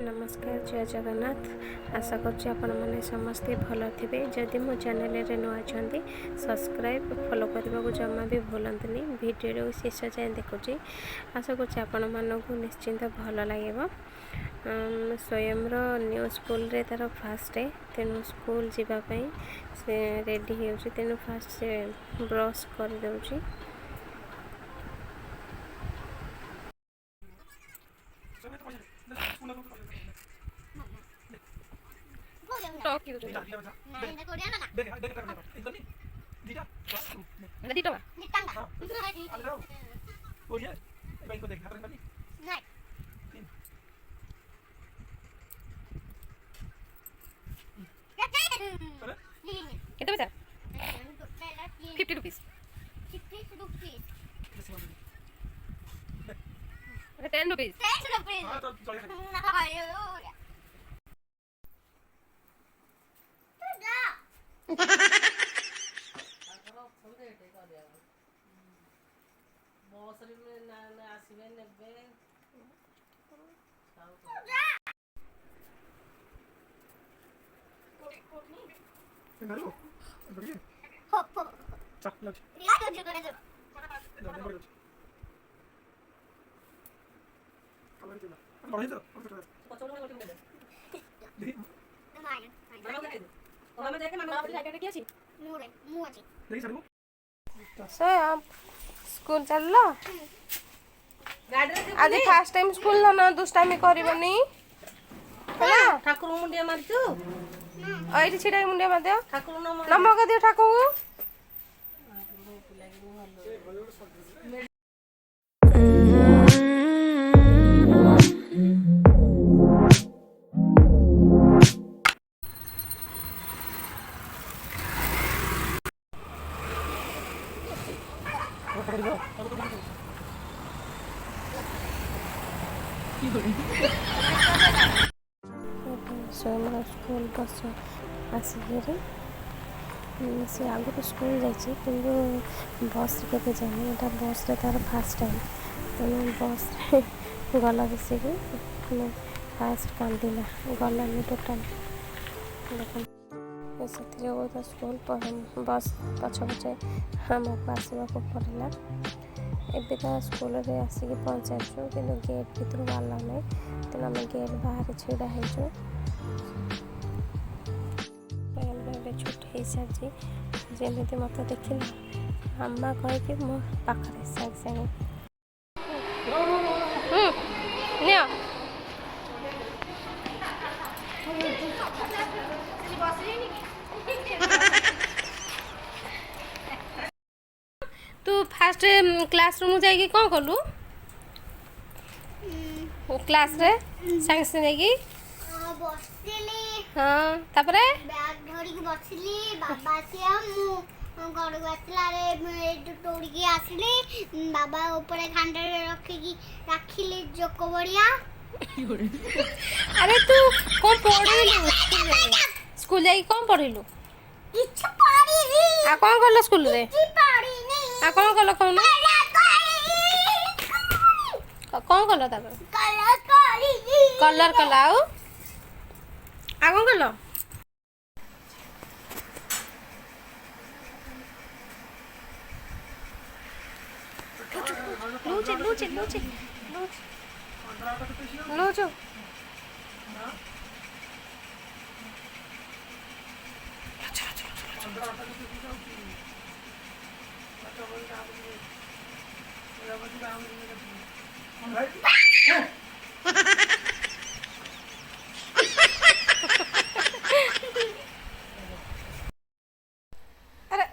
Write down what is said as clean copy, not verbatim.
नमस्कार जय जगन्नाथ। आशा करुँच आपण मैंने समस्ते भल थे। जदि मो चैनल रे नुआ अच्छा सब्सक्राइब फॉलो करने को जमा भी भूलतुनि। वीडियो शेष जाए देखुची। आशा करुँच आपण मानक निश्चिंत भल लगे। स्वयं न्यू स्कूल रे तार फास्ट डे तेणु स्कूल जीवाई से रेडी हो तेणु फास्ट से ब्रश कर दौची। कितना पैसा? 50 रुपीस। 10 रुपीस। स्कूल चल आज फास्ट टाइम स्कूल ना दुष्टामी करबनी ठाकुर मुंडिया मारचु एठी छिडा मुंडिया मार दियो ठाकुर नमक दियो ठाकुर स्वयं स्कूल बस आसिक से आगु स्कूल जाइए कि बस के जाए यहाँ बस तार फास्ट टाइम तेणु बस गला बसिक फास्ट कांदिला गलानी टोटाल से स्कूल बस पछे पछे आमको आसवाक पड़ा एबे तो स्कूल रे आसिक पहुँचाइछु कि गेट भर बाला ना तेना आम गेट बाहर छिड़ा हो छुट्टी हो सारी जमी मत देखला आमा कहीकि मो पाखे सागे सागे तू फास्ट क्लासरूम जाइए कौन कलु क्लास रे सांगे सांगे हाँ तापरे बैग धरी बसली बाबा सिया मु घर को आसला रे तोड़ के आसली बाबा ऊपर खांडे रखी राखिली जोक बढ़िया अरे तू कौन पढ़िलु स्कूल जाई कौन पढ़िलु किछ पढ़ी आ कौन करलो स्कूल रे पढ़ी नहीं आ कौन करलो कौन कौन करलो तापर कलर कलाऊ आ कौन करलो लूचे लूचे लूचे लूचो अरे